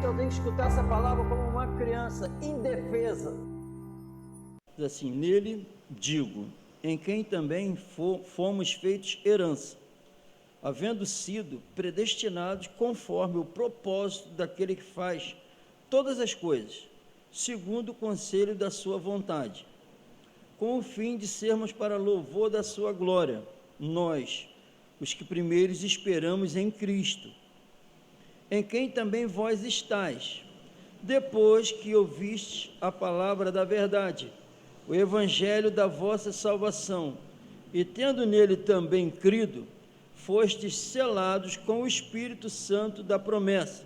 Eu tenho que escutar essa palavra como uma criança indefesa. Assim, nele digo, em quem também fomos feitos herança, havendo sido predestinados conforme o propósito daquele que faz todas as coisas, segundo o conselho da sua vontade, com o fim de sermos para louvor da sua glória, nós, os que primeiros esperamos em Cristo, em quem também vós estáis, depois que ouvistes a palavra da verdade, o evangelho da vossa salvação, e tendo nele também crido, fostes selados com o Espírito Santo da promessa,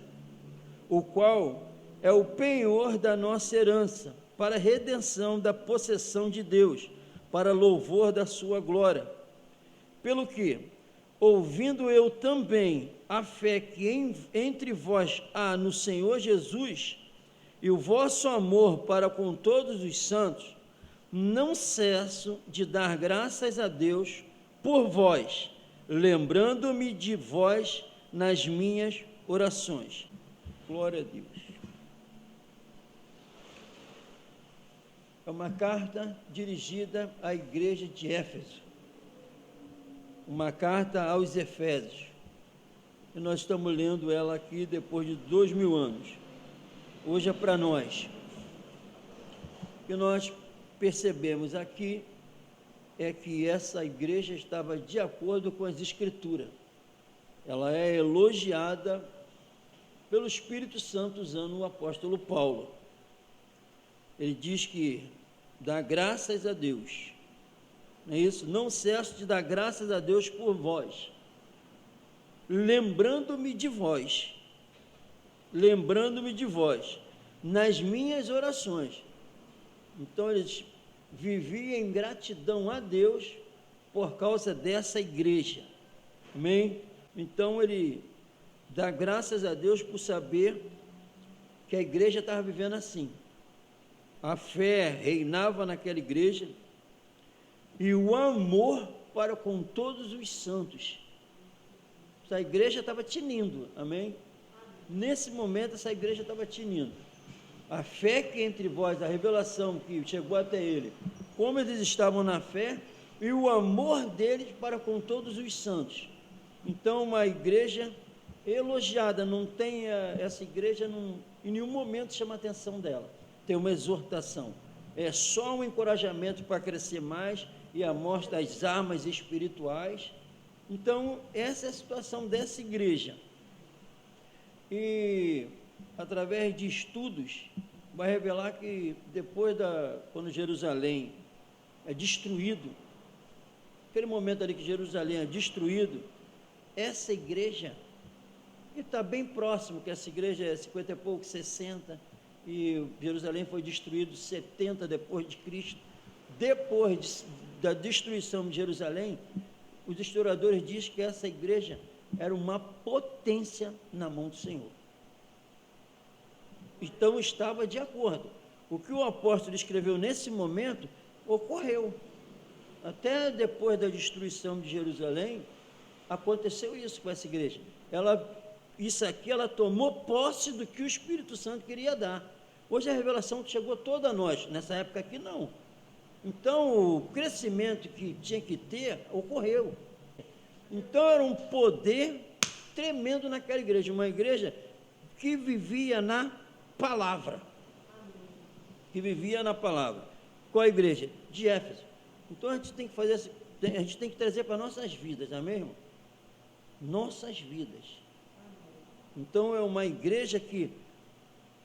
o qual é o penhor da nossa herança, para a redenção da possessão de Deus, para louvor da sua glória. Pelo que, ouvindo eu também a fé que entre vós há no Senhor Jesus, e o vosso amor para com todos os santos, não cesso de dar graças a Deus por vós, lembrando-me de vós nas minhas orações. Glória a Deus. É uma carta dirigida à igreja de Éfeso, uma carta aos Efésios, e nós estamos lendo ela aqui depois de 2000 anos. Hoje é para nós. O que nós percebemos aqui é que essa igreja estava de acordo com as Escrituras. Ela é elogiada pelo Espírito Santo usando o apóstolo Paulo. Ele diz que dá graças a Deus, não é isso? Não cesso de dar graças a Deus por vós, lembrando-me de vós, nas minhas orações. Então eles viviam em gratidão a Deus por causa dessa igreja, amém? Então ele dá graças a Deus por saber que a igreja estava vivendo assim. A fé reinava naquela igreja e o amor para com todos os santos. Essa igreja estava tinindo, amém? Nesse momento essa igreja estava tinindo. A fé que entre vós, a revelação que chegou até ele, como eles estavam na fé e o amor deles para com todos os santos. Então uma igreja elogiada, não tem essa igreja em nenhum momento chama a atenção dela. Tem uma exortação, é só um encorajamento para crescer mais e a mostra das armas espirituais. Então, essa é a situação dessa igreja. E, através de estudos, vai revelar que depois quando Jerusalém é destruído, aquele momento ali que Jerusalém é destruído, essa igreja, e está bem próximo, que essa igreja é 50 e pouco, 60, e Jerusalém foi destruído 70 depois de Cristo. Depois da destruição de Jerusalém, os historiadores dizem que essa igreja era uma potência na mão do Senhor. Então estava de acordo. O que o apóstolo escreveu nesse momento ocorreu. Até depois da destruição de Jerusalém, aconteceu isso com essa igreja. Ela tomou posse do que o Espírito Santo queria dar. Hoje a revelação chegou toda a nós, nessa época aqui não. Então o crescimento que tinha que ter, ocorreu. Então era um poder tremendo naquela igreja, uma igreja que vivia na palavra. Qual a igreja? De Éfeso. Então a gente tem que trazer para nossas vidas, amém, irmão? Nossas vidas. Então é uma igreja que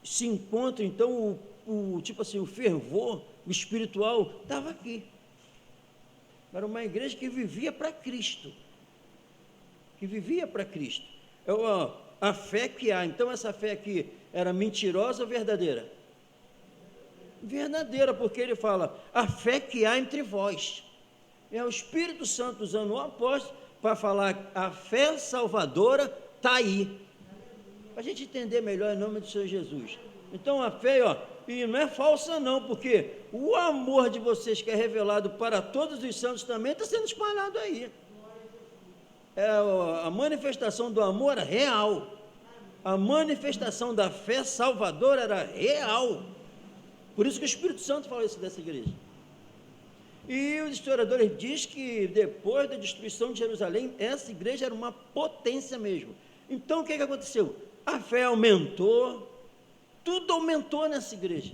se encontra, então o fervor espiritual estava aqui. Era uma igreja que vivia para Cristo. A fé que há, então essa fé aqui era mentirosa ou verdadeira? Verdadeira, porque ele fala, a fé que há entre vós. É o Espírito Santo usando o apóstolo para falar, a fé salvadora está aí. Para a gente entender melhor em nome do Senhor Jesus. Então a fé, e não é falsa não, porque o amor de vocês que é revelado para todos os santos também está sendo espalhado aí. É a manifestação do amor real. A manifestação da fé salvadora era real. Por isso que o Espírito Santo falou isso dessa igreja. E os historiadores dizem que depois da destruição de Jerusalém, essa igreja era uma potência mesmo. Então o que aconteceu? A fé aumentou, tudo aumentou nessa igreja.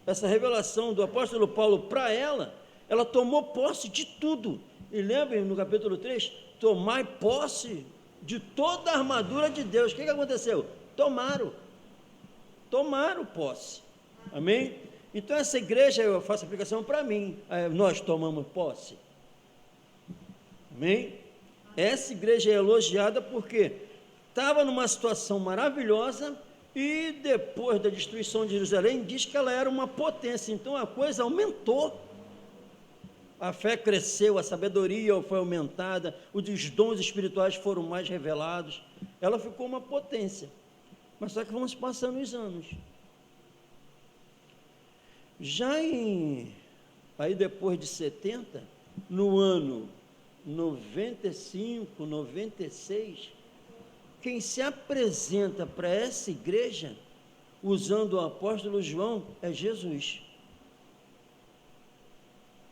Essa revelação do apóstolo Paulo para ela tomou posse de tudo. E lembrem no capítulo 3, tomai posse de toda a armadura de Deus. O que aconteceu? Tomaram posse. Amém? Então essa igreja, eu faço aplicação para mim, nós tomamos posse. Amém? Essa igreja é elogiada porque estava numa situação maravilhosa e depois da destruição de Jerusalém, diz que ela era uma potência, então a coisa aumentou. A fé cresceu, a sabedoria foi aumentada, os dons espirituais foram mais revelados, ela ficou uma potência. Mas só que vão se passando os anos. Já aí depois de 70, no ano 95, 96, quem se apresenta para essa igreja, usando o apóstolo João, é Jesus.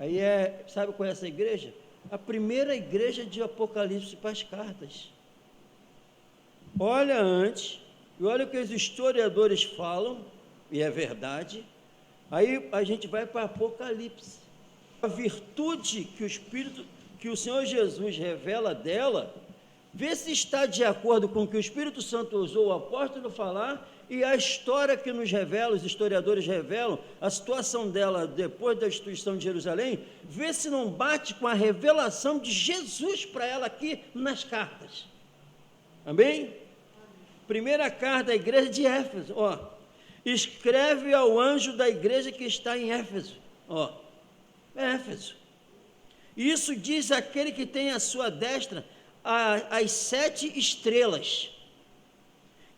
Aí sabe qual é essa igreja? A primeira igreja de Apocalipse para as cartas. Olha antes, e olha o que os historiadores falam, e é verdade. Aí a gente vai para Apocalipse. A virtude que o Senhor Jesus revela dela, vê se está de acordo com o que o Espírito Santo usou o apóstolo falar e a história que nos revela, os historiadores revelam, a situação dela depois da destruição de Jerusalém, vê se não bate com a revelação de Jesus para ela aqui nas cartas. Amém? Primeira carta da igreja de Éfeso, escreve ao anjo da igreja que está em Éfeso, Éfeso. Isso diz aquele que tem à sua destra as 7 estrelas,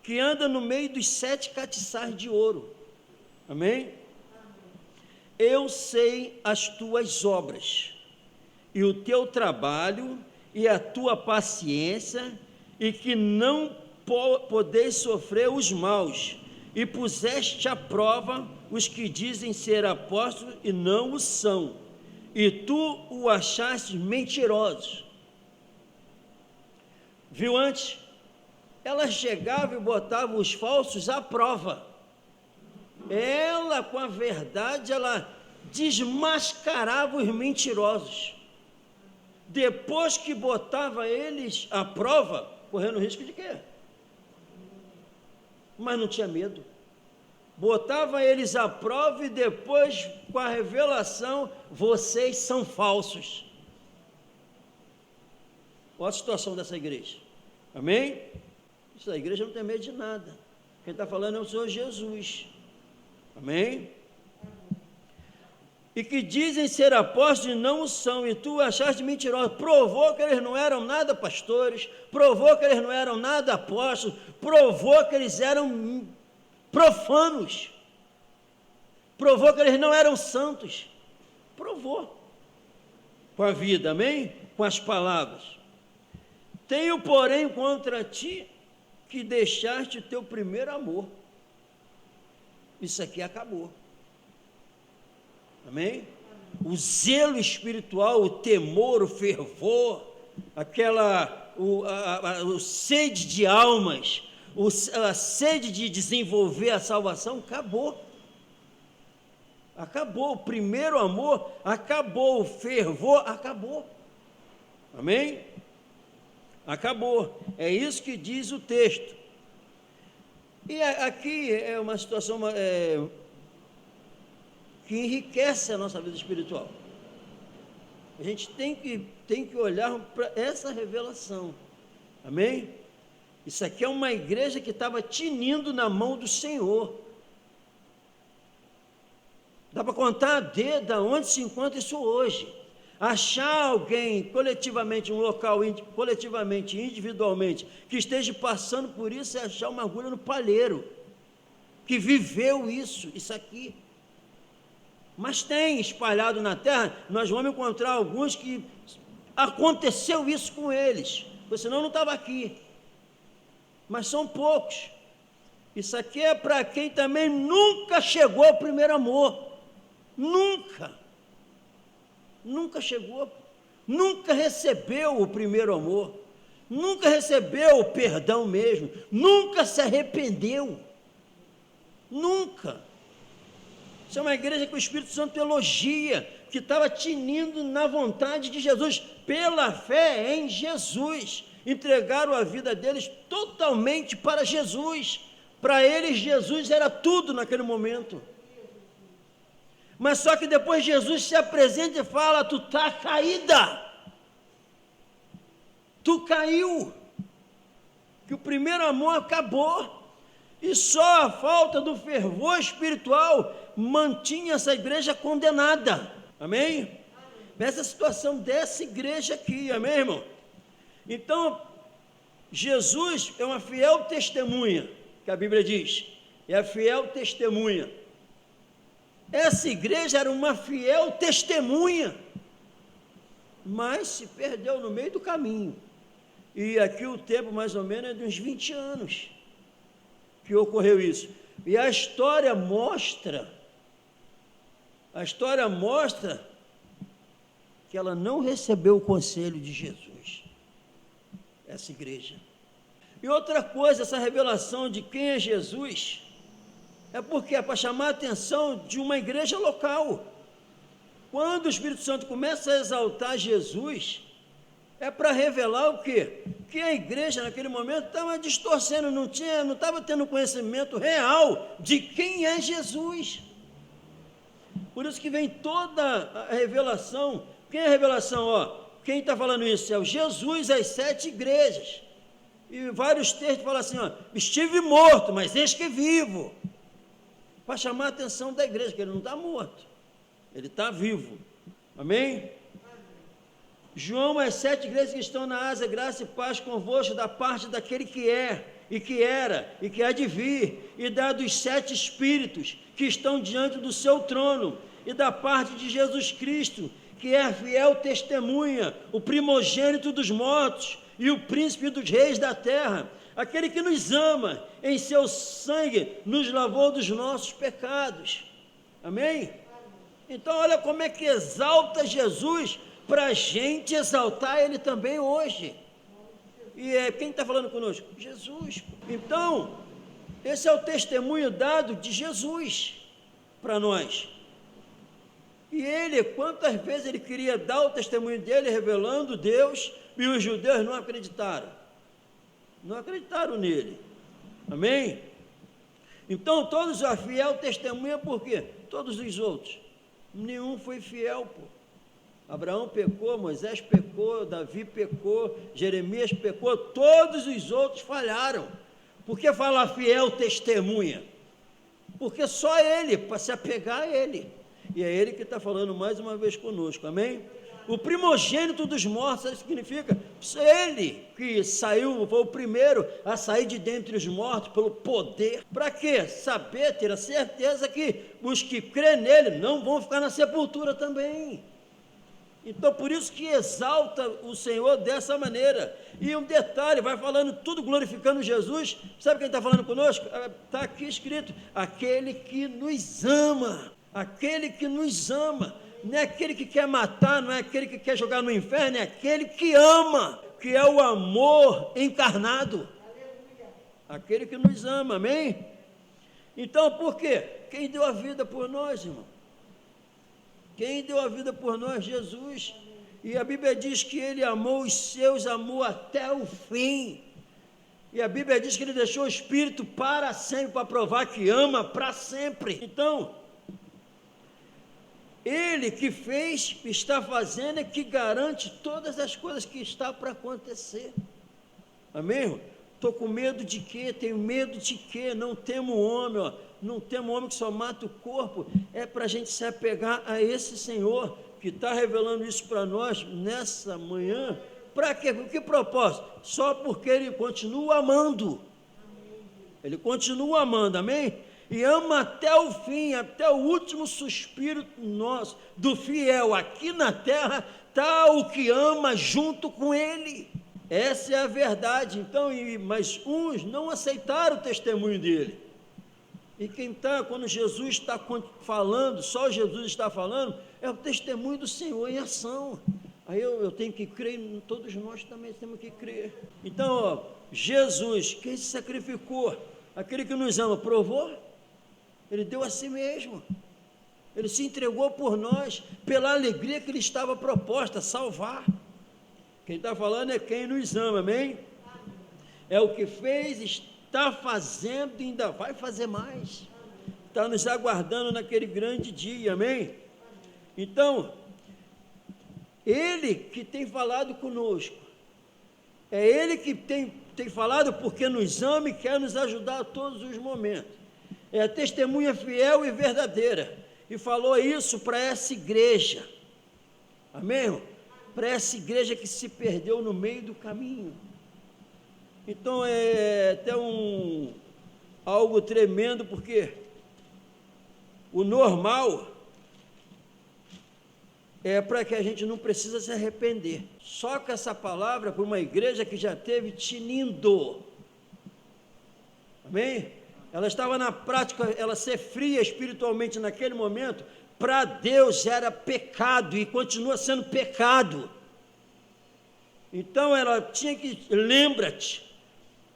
que anda no meio dos 7 catiçais de ouro. Amém? Eu sei as tuas obras, e o teu trabalho, e a tua paciência, e que não podeis sofrer os maus, e puseste à prova os que dizem ser apóstolos e não o são, e tu o achaste mentirosos. Viu antes? Ela chegava e botava os falsos à prova. Ela, com a verdade, ela desmascarava os mentirosos. Depois que botava eles à prova, correndo risco de quê? Mas não tinha medo. Botava eles à prova e depois, com a revelação, vocês são falsos. Olha a situação dessa igreja. Amém? Essa igreja não tem medo de nada. Quem está falando é o Senhor Jesus. Amém? E que dizem ser apóstolos e não o são, e tu achaste mentirosos. Provou que eles não eram nada pastores, provou que eles não eram nada apóstolos, provou que eles eram profanos, provou que eles não eram santos, provou com a vida, amém? Com as palavras. Tenho, porém, contra ti que deixaste o teu primeiro amor. Isso aqui acabou. Amém? O zelo espiritual, o temor, o fervor, o sede de almas, a sede de desenvolver a salvação, acabou. Acabou. O primeiro amor acabou. O fervor acabou. Amém? Acabou. É isso que diz o texto. E aqui é uma situação que enriquece a nossa vida espiritual. A gente tem que olhar para essa revelação. Amém? Isso aqui é uma igreja que estava tinindo na mão do Senhor. Dá para contar a dedo onde se encontra isso hoje. Achar alguém coletivamente, um local coletivamente, individualmente, que esteja passando por isso, é achar uma agulha no palheiro, que viveu isso aqui. Mas tem espalhado na terra, nós vamos encontrar alguns que aconteceu isso com eles, porque senão não estava aqui. mas são poucos. Isso aqui é para quem também nunca chegou ao primeiro amor. Nunca chegou, nunca recebeu o primeiro amor, nunca recebeu o perdão mesmo, nunca se arrependeu, nunca. Isso é uma igreja que o Espírito Santo elogia, que estava tinindo na vontade de Jesus, pela fé em Jesus, entregaram a vida deles totalmente para Jesus. Para eles Jesus era tudo naquele momento. Mas só que depois Jesus se apresenta e fala: tu está caída, tu caiu, que o primeiro amor acabou, e só a falta do fervor espiritual mantinha essa igreja condenada, amém? Nessa situação dessa igreja aqui, amém, irmão? Então, Jesus é uma fiel testemunha, que a Bíblia diz, é a fiel testemunha. Essa igreja era uma fiel testemunha, mas se perdeu no meio do caminho. E aqui o tempo mais ou menos é de uns 20 anos que ocorreu isso. E a história mostra que ela não recebeu o conselho de Jesus, essa igreja. E outra coisa, essa revelação de quem é Jesus, é porque é para chamar a atenção de uma igreja local. Quando o Espírito Santo começa a exaltar Jesus, é para revelar o quê? Que a igreja naquele momento estava distorcendo, não estava tendo conhecimento real de quem é Jesus. Por isso que vem toda a revelação. Quem é a revelação? Quem está falando isso? É o Jesus às 7 igrejas. E vários textos falam assim, estive morto, mas eis que vivo. Para chamar a atenção da igreja, que ele não está morto, ele está vivo, amém? João, as 7 igrejas que estão na Ásia, graça e paz convosco, da parte daquele que é, e que era, e que há de vir, e da dos 7 espíritos que estão diante do seu trono, e da parte de Jesus Cristo, que é a fiel testemunha, o primogênito dos mortos, e o príncipe dos reis da terra, aquele que nos ama, em seu sangue, nos lavou dos nossos pecados, amém? Então olha como é que exalta Jesus, para a gente exaltar Ele também hoje. E quem está falando conosco? Jesus. Então, esse é o testemunho dado de Jesus para nós. E ele, quantas vezes ele queria dar o testemunho dele, revelando Deus, e os judeus não acreditaram. Não acreditaram nele. Amém? Então, todos a fiel testemunha, por quê? Todos os outros. Nenhum foi fiel, pô. Abraão pecou, Moisés pecou, Davi pecou, Jeremias pecou, todos os outros falharam. Por que falar fiel testemunha? Porque só ele, para se apegar a ele. E é ele que está falando mais uma vez conosco, amém? O primogênito dos mortos, isso significa, ele que saiu, foi o primeiro a sair de dentre os mortos pelo poder. Para quê? Saber, ter a certeza que os que crêem nele não vão ficar na sepultura também. Então, por isso que exalta o Senhor dessa maneira. E um detalhe, vai falando tudo glorificando Jesus. Sabe quem está falando conosco? Está aqui escrito, aquele que nos ama. Aquele que nos ama. Não é aquele que quer matar, não é aquele que quer jogar no inferno, é aquele que ama, que é o amor encarnado. Aleluia. Aquele que nos ama, amém? Então, por quê? Quem deu a vida por nós, irmão? Quem deu a vida por nós? Jesus. E a Bíblia diz que ele amou os seus, amou até o fim. E a Bíblia diz que ele deixou o Espírito para sempre, para provar que ama para sempre. Então, ele que fez, está fazendo, é que garante todas as coisas que está para acontecer. Amém? Estou com medo de quê? Tenho medo de quê? Não temo homem, não temo homem que só mata o corpo. É para a gente se apegar a esse Senhor que está revelando isso para nós nessa manhã. Para quê? Com que propósito? Só porque ele continua amando. Ele continua amando, amém? E ama até o fim, até o último suspiro nosso, do fiel aqui na terra, está o que ama junto com ele. Essa é a verdade. Então, mas uns não aceitaram o testemunho dele. E quem está, quando Jesus está falando, só Jesus está falando, é o testemunho do Senhor em ação. Aí eu tenho que crer, todos nós também temos que crer. Então, ó, Jesus, quem se sacrificou, aquele que nos ama, provou, ele deu a si mesmo, ele se entregou por nós, pela alegria que lhe estava proposta, salvar. Quem está falando é quem nos ama, amém? É o que fez, está fazendo e ainda vai fazer mais. Está nos aguardando naquele grande dia, amém? Então, Ele que tem falado conosco, é Ele que tem falado porque nos ama e quer nos ajudar a todos os momentos. É a testemunha fiel e verdadeira, e falou isso para essa igreja, amém, irmão? Para essa igreja que se perdeu no meio do caminho. Então é até algo tremendo, porque o normal é para que a gente não precisa se arrepender. Só que essa palavra para uma igreja que já teve tinindo, amém? Ela estava na prática, ela ser fria espiritualmente naquele momento, para Deus era pecado e continua sendo pecado. Então ela tinha que, lembra-te,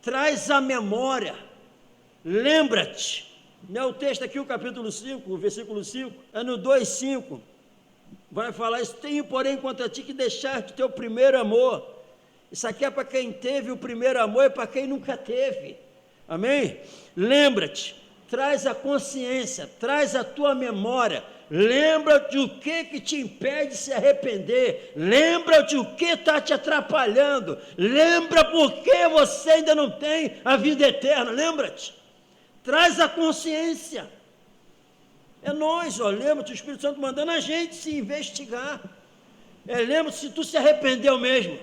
traz a memória, lembra-te, não é o texto aqui, o capítulo 5, o versículo 5, é no 2:5, vai falar isso, tenho porém contra ti que deixaste teu primeiro amor. Isso aqui é para quem teve o primeiro amor e para quem nunca teve, amém? Lembra-te, traz a consciência, traz a tua memória, lembra-te o que te impede de se arrepender, lembra-te o que está te atrapalhando, lembra por que você ainda não tem a vida eterna, lembra-te, traz a consciência, é nós, ó, lembra-te, o Espírito Santo mandando a gente se investigar, lembra-te se tu se arrependeu mesmo,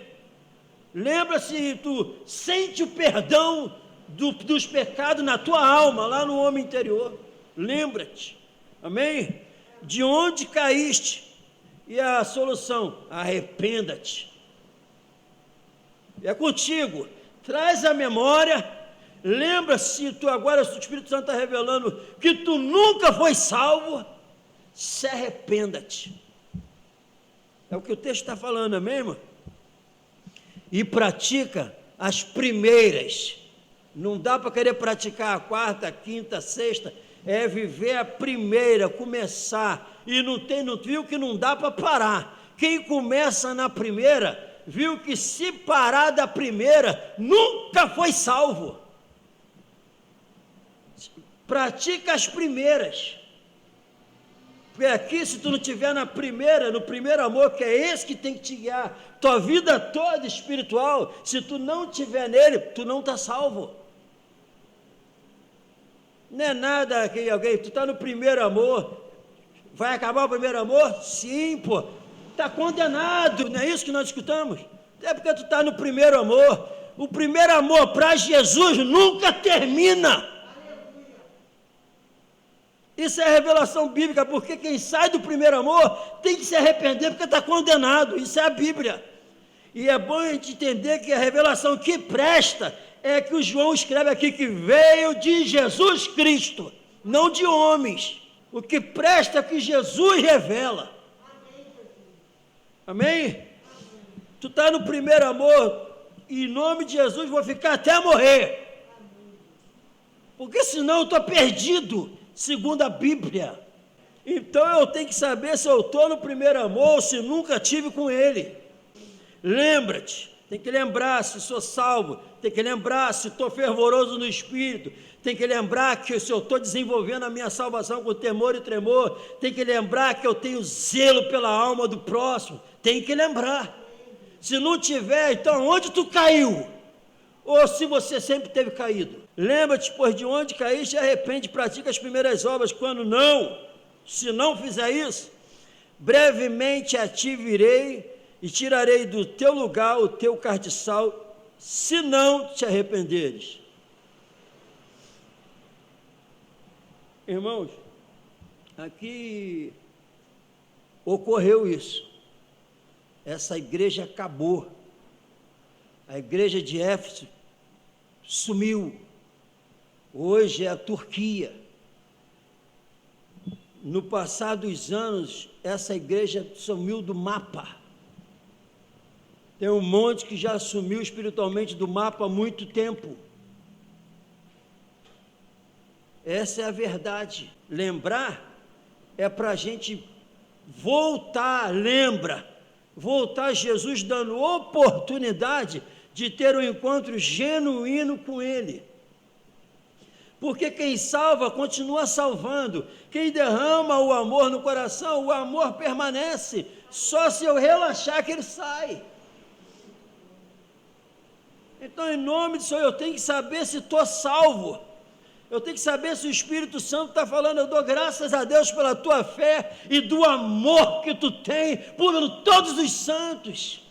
lembra se tu sente o perdão dos pecados na tua alma, lá no homem interior, lembra-te, amém? De onde caíste, e a solução, arrependa-te, é contigo, traz a memória, lembra-se, tu agora, o Espírito Santo está revelando que tu nunca foi salvo, se arrependa-te, é o que o texto está falando, amém, irmão? E pratica as primeiras, não dá para querer praticar a quarta, a quinta, a sexta, é viver a primeira, começar, e não viu que não dá para parar, quem começa na primeira, viu que se parar da primeira, nunca foi salvo, pratica as primeiras, porque aqui se tu não estiver na primeira, no primeiro amor, que é esse que tem que te guiar, tua vida toda espiritual, se tu não estiver nele, tu não está salvo, não é nada que alguém, tu está no primeiro amor, vai acabar o primeiro amor? Sim, pô, está condenado, não é isso que nós escutamos? É porque tu está no primeiro amor, o primeiro amor para Jesus nunca termina, isso é a revelação bíblica, porque quem sai do primeiro amor tem que se arrepender porque está condenado, isso é a Bíblia, e é bom a gente entender que a revelação que presta, é que o João escreve aqui que veio de Jesus Cristo, não de homens, o que presta é que Jesus revela, amém? Tu está no primeiro amor, e em nome de Jesus vou ficar até morrer, porque senão eu estou perdido, segundo a Bíblia, então eu tenho que saber se eu estou no primeiro amor, ou se nunca tive com ele, lembra-te, tem que lembrar se sou salvo, tem que lembrar se estou fervoroso no Espírito, tem que lembrar que se eu estou desenvolvendo a minha salvação com temor e tremor, tem que lembrar que eu tenho zelo pela alma do próximo, tem que lembrar, se não tiver, então onde tu caiu? Ou se você sempre teve caído, lembra-te, pois de onde caíste, arrepende, pratica as primeiras obras, quando não, se não fizer isso, brevemente a ti virei, e tirarei do teu lugar o teu castiçal, se não te arrependeres. Irmãos, aqui ocorreu isso, essa igreja acabou, A igreja de Éfeso sumiu. Hoje é a Turquia. No passar dos anos, essa igreja sumiu do mapa. Tem um monte que já sumiu espiritualmente do mapa há muito tempo. Essa é a verdade. Lembrar é para a gente voltar, voltar a Jesus, dando oportunidade de ter um encontro genuíno com Ele. Porque quem salva continua salvando. Quem derrama o amor no coração, o amor permanece. Só se eu relaxar que ele sai. Então, em nome do Senhor, eu tenho que saber se estou salvo. Eu tenho que saber se o Espírito Santo está falando. Eu dou graças a Deus pela tua fé e do amor que tu tem por todos os santos.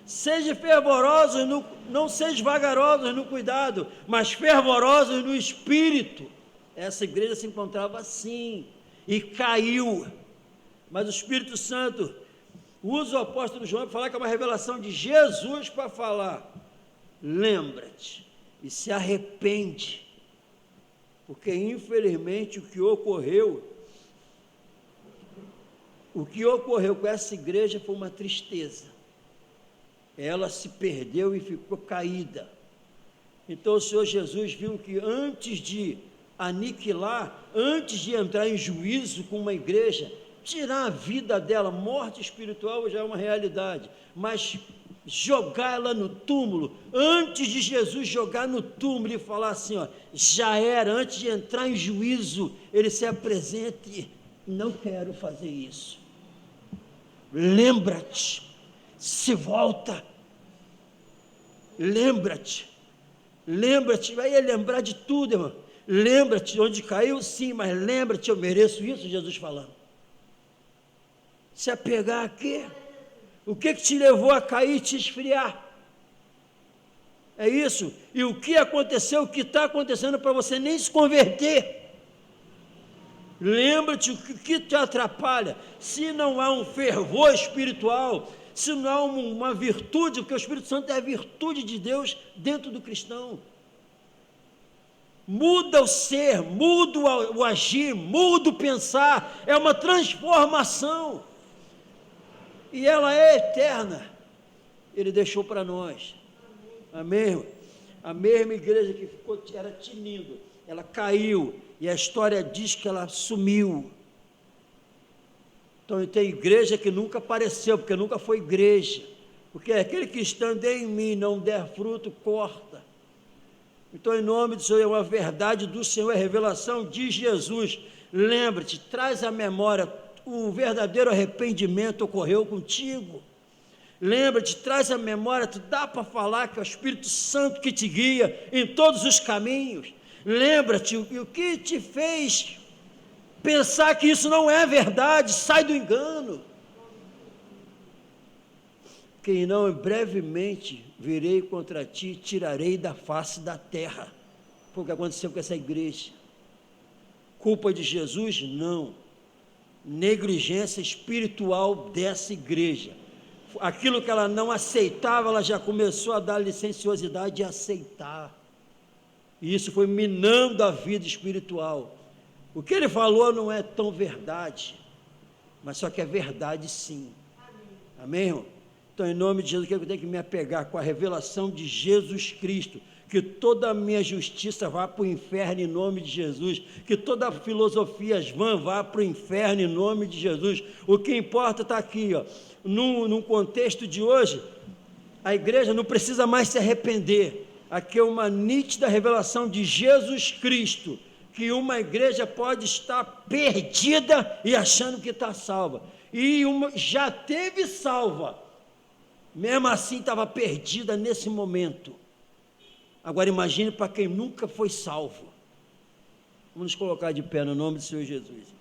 Seja fervorosos, não seja vagarosos no cuidado, mas fervorosos no Espírito. Essa igreja se encontrava assim e caiu. Mas o Espírito Santo usa o apóstolo João para falar que é uma revelação de Jesus para falar. Lembra-te e se arrepende, porque infelizmente o que ocorreu com essa igreja foi uma tristeza. Ela se perdeu e ficou caída. Então o Senhor Jesus viu que antes de aniquilar, antes de entrar em juízo com uma igreja, tirar a vida dela, morte espiritual já é uma realidade, mas jogar ela no túmulo, antes de Jesus jogar no túmulo e falar assim, ó, já era, antes de entrar em juízo, ele se apresente, não quero fazer isso. Lembra-te, se volta, lembra-te, vai lembrar de tudo, irmão. Lembra-te onde caiu, sim, mas lembra-te, eu mereço isso, Jesus falando. Se apegar a quê? O que te levou a cair e te esfriar? É isso. E o que aconteceu, o que está acontecendo para você nem se converter? Lembra-te o que te atrapalha. Se não há um fervor espiritual, se não há uma virtude, porque o Espírito Santo é a virtude de Deus dentro do cristão. Muda o ser, muda o agir, muda o pensar, é uma transformação. E ela é eterna. Ele deixou para nós. Amém? A mesma igreja que era tinindo, ela caiu, e a história diz que ela sumiu. Então tem igreja que nunca apareceu, porque nunca foi igreja, porque aquele que estando em mim não der fruto, corta. Então, em nome do Senhor, é uma verdade do Senhor, é revelação de Jesus. Lembra-te, traz à memória, o verdadeiro arrependimento ocorreu contigo. Lembra-te, traz à memória, tu dá para falar que é o Espírito Santo que te guia em todos os caminhos. Lembra-te, o que te fez pensar que isso não é verdade, sai do engano. Quem não, brevemente virei contra ti e tirarei da face da terra. Foi o que aconteceu com essa igreja. Culpa de Jesus? Não. Negligência espiritual dessa igreja. Aquilo que ela não aceitava, ela já começou a dar licenciosidade de aceitar. E isso foi minando a vida espiritual. O que ele falou não é tão verdade, mas só que é verdade sim. Amém, irmão? Então, em nome de Jesus, eu tenho que me apegar com a revelação de Jesus Cristo, que toda a minha justiça vá para o inferno em nome de Jesus, que toda a filosofia vã vá para o inferno em nome de Jesus. O que importa está aqui, ó, num contexto de hoje, a igreja não precisa mais se arrepender. Aqui é uma nítida revelação de Jesus Cristo, que uma igreja pode estar perdida e achando que está salva, e já teve salva, mesmo assim estava perdida nesse momento. Agora imagine para quem nunca foi salvo. Vamos nos colocar de pé no nome do Senhor Jesus.